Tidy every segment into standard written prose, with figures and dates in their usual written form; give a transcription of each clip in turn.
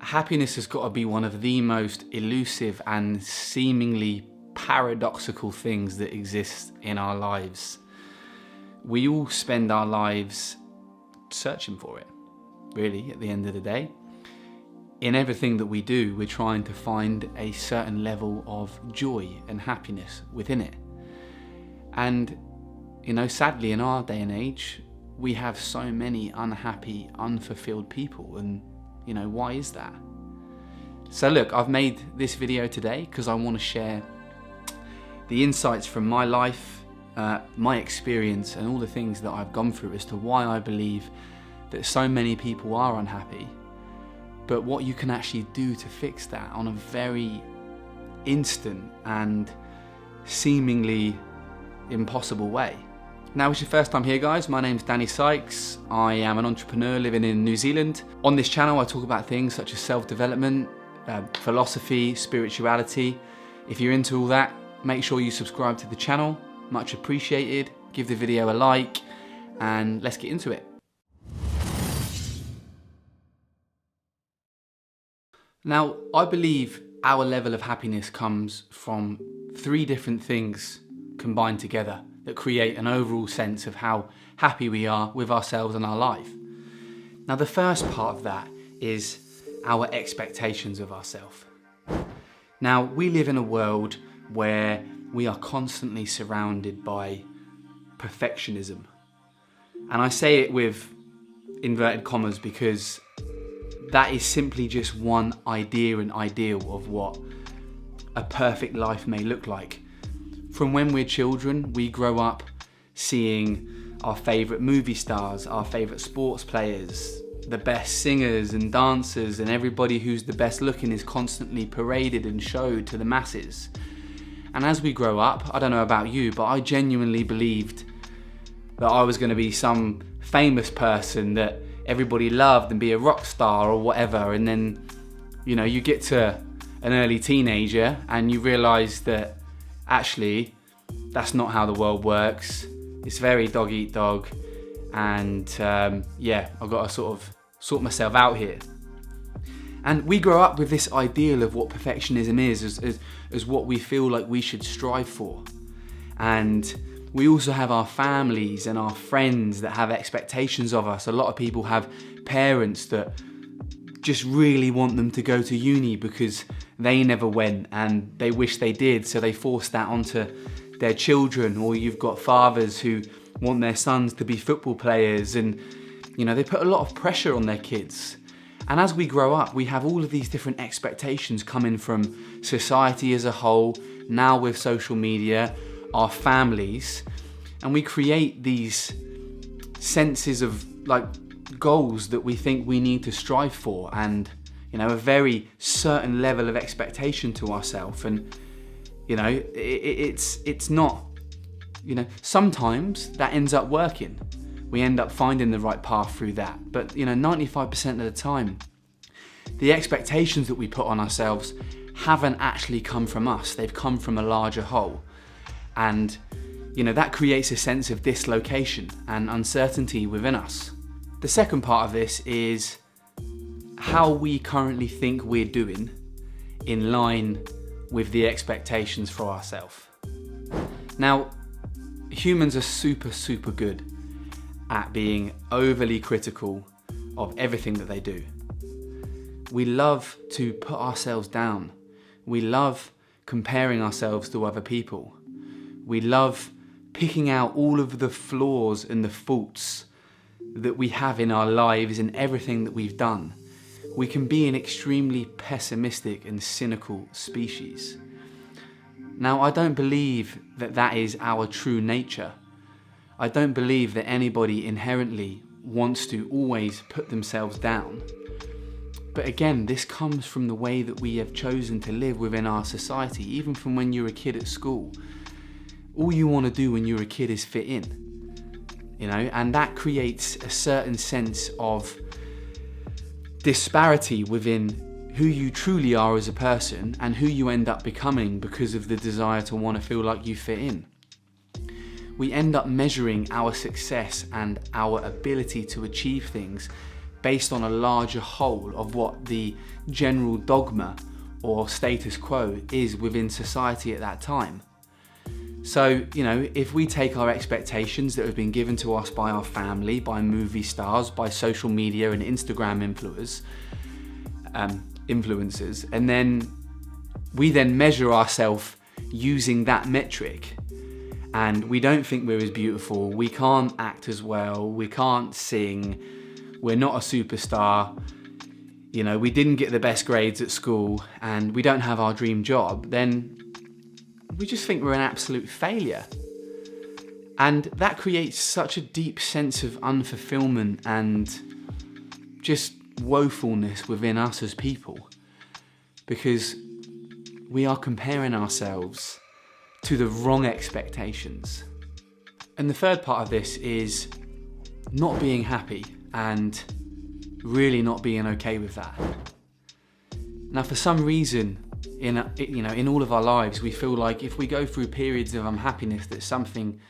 Happiness has got to be one of the most elusive and seemingly paradoxical things that exist in our lives. We all spend our lives searching for it, really, at the end of the day. In everything that we do, we're trying to find a certain level of joy and happiness within it. And, sadly in our day and age, we have so many unhappy, unfulfilled people. And, why is that? So look, I've made this video today because I want to share the insights from my life, my experience, and all the things that I've gone through as to why I believe that so many people are unhappy, but what you can actually do to fix that on a very instant and seemingly impossible way. Now, if it's your first time here, guys, my name's Danny Sykes. I am an entrepreneur living in New Zealand. On this channel, I talk about things such as self-development, philosophy, spirituality. If you're into all that, make sure you subscribe to the channel. Much appreciated. Give the video a like, and let's get into it. Now, I believe our level of happiness comes from three different things combined together that create an overall sense of how happy we are with ourselves and our life. Now, the first part of that is our expectations of ourselves. Now, we live in a world where we are constantly surrounded by perfectionism. And I say it with inverted commas because that is simply just one idea and ideal of what a perfect life may look like. From when we're children, we grow up seeing our favourite movie stars, our favourite sports players, the best singers and dancers, and everybody who's the best looking is constantly paraded and showed to the masses. And as we grow up, I don't know about you, but I genuinely believed that I was going to be some famous person that everybody loved and be a rock star or whatever. And then, you get to an early teenager and you realise that actually that's not how the world works. It's very dog eat dog. And I've got to sort of sort myself out here. And we grow up with this ideal of what perfectionism is as what we feel like we should strive for. And we also have our families and our friends that have expectations of us. A lot of people have parents that just really want them to go to uni because they never went and they wish they did, so they force that onto their children. Or you've got fathers who want their sons to be football players, and they put a lot of pressure on their kids. And as we grow up, we have all of these different expectations coming from society as a whole, now with social media, our families, and we create these senses of goals that we think we need to strive for, and a very certain level of expectation to ourselves. And it's not, sometimes that ends up working. We end up finding the right path through that. But 95% of the time, the expectations that we put on ourselves haven't actually come from us. They've come from a larger whole. And that creates a sense of dislocation and uncertainty within us. The second part of this is how we currently think we're doing in line with the expectations for ourselves. Now, humans are super good at being overly critical of everything that they do. We love to put ourselves down. We love comparing ourselves to other people. We love picking out all of the flaws and the faults that we have in our lives and everything that we've done. We can be an extremely pessimistic and cynical species. Now, I don't believe that that is our true nature. I don't believe that anybody inherently wants to always put themselves down. But again, this comes from the way that we have chosen to live within our society, even from when you're a kid at school. All you want to do when you're a kid is fit in, and that creates a certain sense of disparity within who you truly are as a person and who you end up becoming because of the desire to want to feel like you fit in. We end up measuring our success and our ability to achieve things based on a larger whole of what the general dogma or status quo is within society at that time. So, if we take our expectations that have been given to us by our family, by movie stars, by social media and Instagram influencers, and then we measure ourselves using that metric, and we don't think we're as beautiful, we can't act as well, we can't sing, we're not a superstar, we didn't get the best grades at school, and we don't have our dream job, then we just think we're an absolute failure. And that creates such a deep sense of unfulfillment and just woefulness within us as people, because we are comparing ourselves to the wrong expectations. And the third part of this is not being happy and really not being okay with that. Now, for some reason, in all of our lives, we feel like if we go through periods of unhappiness, that something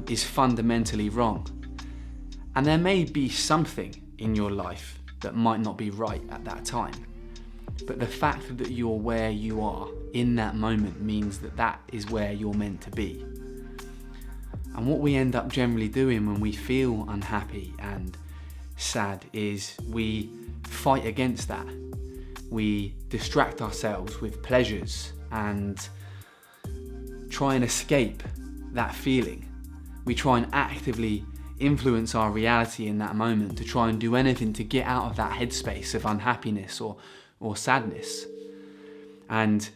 is fundamentally wrong. And there may be something in your life that might not be right at that time. But the fact that you're where you are in that moment means that that is where you're meant to be. And what we end up generally doing when we feel unhappy and sad is we fight against that. We distract ourselves with pleasures and try and escape that feeling. We try and actively influence our reality in that moment to try and do anything to get out of that headspace of unhappiness or sadness. And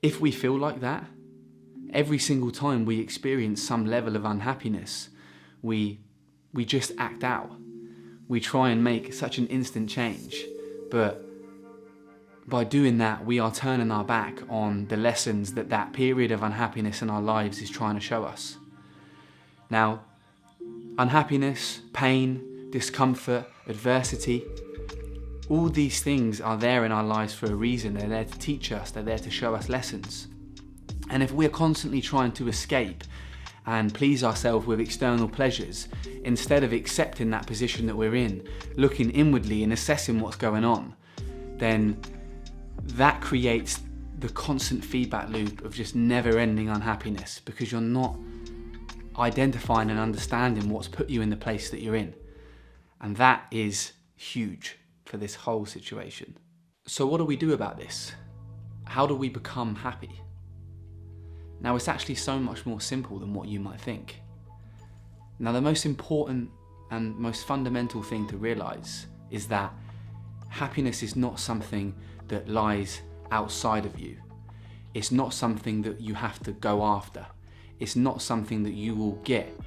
if we feel like that, every single time we experience some level of unhappiness, we just act out. We try and make such an instant change, but by doing that, we are turning our back on the lessons that period of unhappiness in our lives is trying to show us. Now, unhappiness, pain, discomfort, adversity, all these things are there in our lives for a reason. They're there to teach us, they're there to show us lessons. And if we're constantly trying to escape and please ourselves with external pleasures, instead of accepting that position that we're in, looking inwardly and assessing what's going on, then that creates the constant feedback loop of just never-ending unhappiness, because you're not identifying and understanding what's put you in the place that you're in. And that is huge for this whole situation. So what do we do about this? How do we become happy? Now, it's actually so much more simple than what you might think. Now, the most important and most fundamental thing to realize is that happiness is not something that lies outside of you. It's not something that you have to go after. It's not something that you will get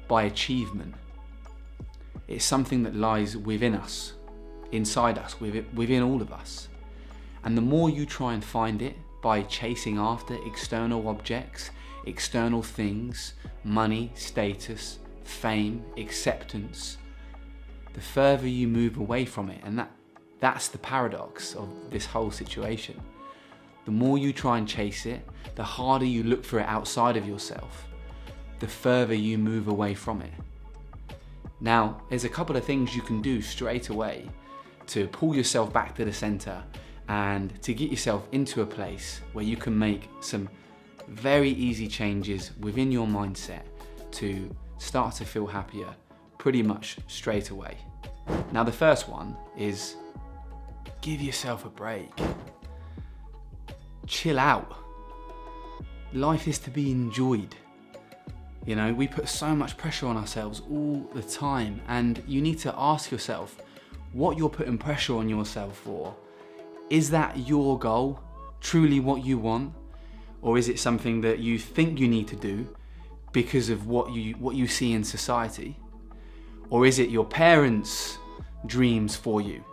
by achievement. It's something that lies within us, inside us, within all of us. And the more you try and find it by chasing after external objects, external things, money, status, fame, acceptance, the further you move away from it. And that's the paradox of this whole situation. The more you try and chase it, the harder you look for it outside of yourself, the further you move away from it. Now, there's a couple of things you can do straight away to pull yourself back to the center and to get yourself into a place where you can make some very easy changes within your mindset to start to feel happier pretty much straight away. Now, the first one is give yourself a break. Chill out. Life is to be enjoyed. We put so much pressure on ourselves all the time, and you need to ask yourself what you're putting pressure on yourself for. Is that your goal, truly what you want? Or is it something that you think you need to do because of what you see in society? Or is it your parents' dreams for you?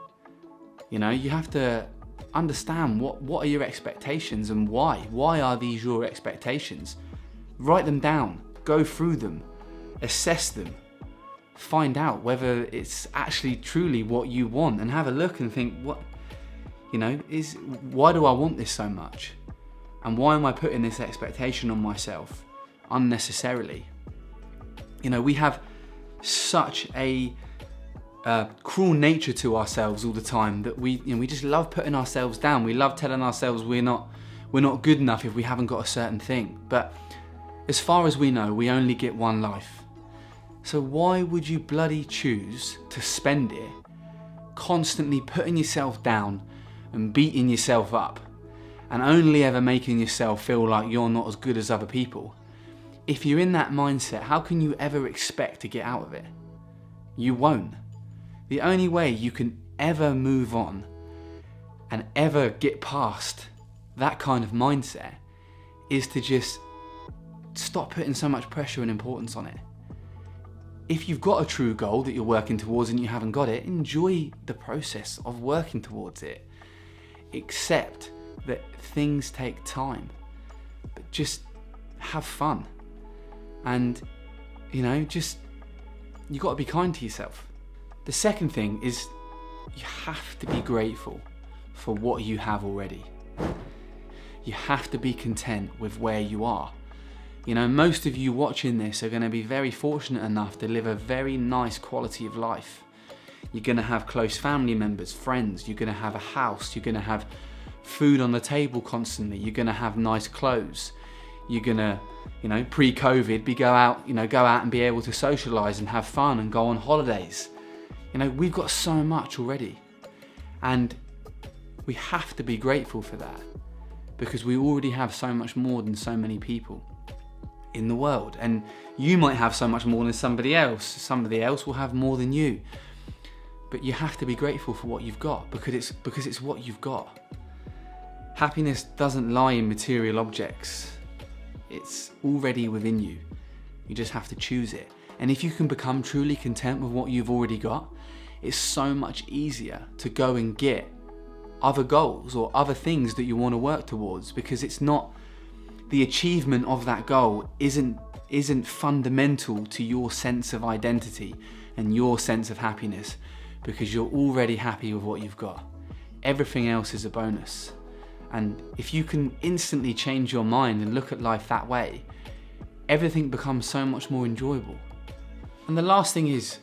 You have to understand what are your expectations and why. Why are these your expectations? Write them down, go through them, assess them, find out whether it's actually truly what you want, and have a look and think, why do I want this so much? And why am I putting this expectation on myself unnecessarily? We have such a cruel nature to ourselves all the time, that we just love putting ourselves down. We love telling ourselves we're not good enough if we haven't got a certain thing. But as far as we know, we only get one life. So why would you bloody choose to spend it constantly putting yourself down and beating yourself up and only ever making yourself feel like you're not as good as other people? If you're in that mindset, how can you ever expect to get out of it? You won't. The only way you can ever move on and ever get past that kind of mindset is to just stop putting so much pressure and importance on it. If you've got a true goal that you're working towards and you haven't got it, enjoy the process of working towards it. Accept that things take time, but just have fun. And, you got to be kind to yourself. The second thing is you have to be grateful for what you have already. You have to be content with where you are. Most of you watching this are going to be very fortunate enough to live a very nice quality of life. You're going to have close family members, friends, you're going to have a house, you're going to have food on the table constantly, you're going to have nice clothes, you're going to, pre-COVID, go out and be able to socialise and have fun and go on holidays. We've got so much already, and we have to be grateful for that because we already have so much more than so many people in the world. And you might have so much more than somebody else will have more than you, but you have to be grateful for what you've got because it's what you've got. Happiness doesn't lie in material objects. It's already within you. You just have to choose it. And if you can become truly content with what you've already got, it's so much easier to go and get other goals or other things that you want to work towards, because it's not the achievement of that goal isn't fundamental to your sense of identity and your sense of happiness, because you're already happy with what you've got. Everything else is a bonus. And if you can instantly change your mind and look at life that way, everything becomes so much more enjoyable. And the last thing is,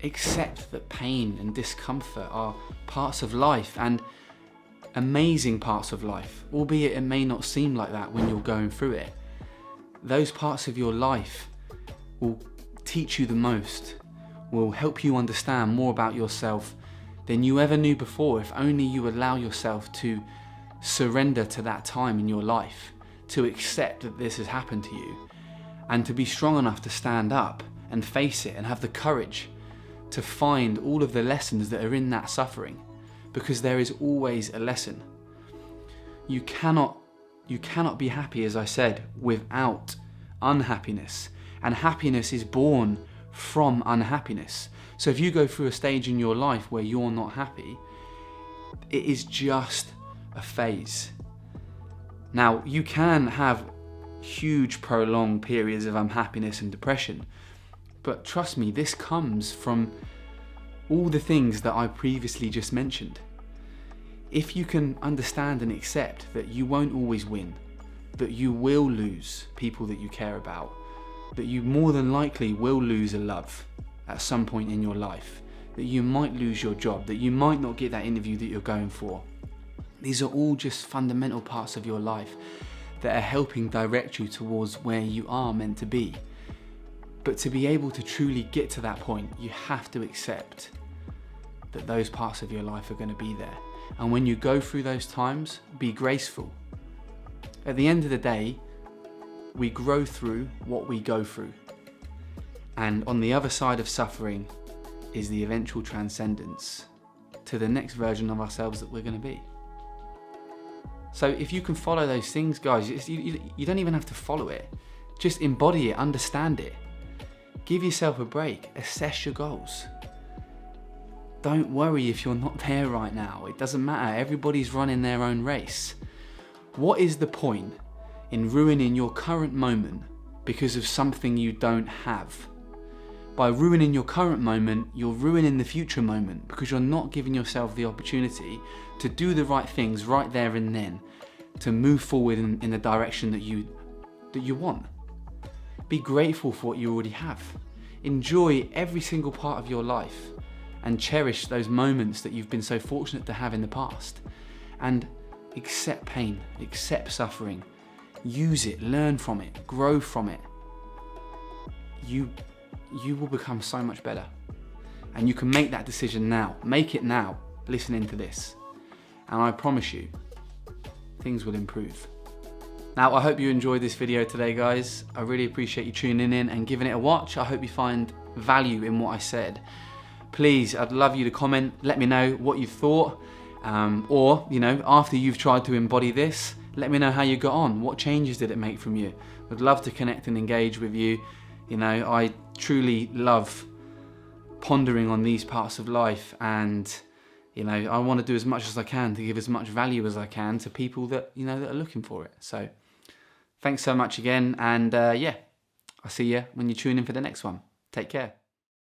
accept that pain and discomfort are parts of life, and amazing parts of life, albeit it may not seem like that when you're going through it. Those parts of your life will teach you the most, will help you understand more about yourself than you ever knew before, if only you allow yourself to surrender to that time in your life, to accept that this has happened to you, and to be strong enough to stand up and face it and have the courage to find all of the lessons that are in that suffering, because there is always a lesson. You cannot be happy, as I said, without unhappiness, and happiness is born from unhappiness. So if you go through a stage in your life where you're not happy, it is just a phase. Now, you can have huge prolonged periods of unhappiness and depression, but trust me, this comes from all the things that I previously just mentioned. If you can understand and accept that you won't always win, that you will lose people that you care about, that you more than likely will lose a love at some point in your life, that you might lose your job, that you might not get that interview that you're going for. These are all just fundamental parts of your life that are helping direct you towards where you are meant to be. But to be able to truly get to that point, you have to accept that those parts of your life are going to be there. And when you go through those times, be graceful. At the end of the day, we grow through what we go through. And on the other side of suffering is the eventual transcendence to the next version of ourselves that we're going to be. So if you can follow those things, guys, you don't even have to follow it. Just embody it, understand it. Give yourself a break, assess your goals. Don't worry if you're not there right now. It doesn't matter, everybody's running their own race. What is the point in ruining your current moment because of something you don't have? By ruining your current moment, you're ruining the future moment, because you're not giving yourself the opportunity to do the right things right there and then, to move forward in the direction that you want. Be grateful for what you already have. Enjoy every single part of your life and cherish those moments that you've been so fortunate to have in the past. And accept pain, accept suffering, use it, learn from it, grow from it. You will become so much better. And you can make that decision now. Make it now, listening to this. And I promise you, things will improve. Now, I hope you enjoyed this video today, guys. I really appreciate you tuning in and giving it a watch. I hope you find value in what I said. Please, I'd love you to comment, let me know what you thought. Or, after you've tried to embody this, let me know how you got on. What changes did it make from you? I'd love to connect and engage with you. I truly love pondering on these parts of life, and I want to do as much as I can to give as much value as I can to people that that are looking for it. So thanks so much again, and I'll see you when you tune in for the next one. Take care.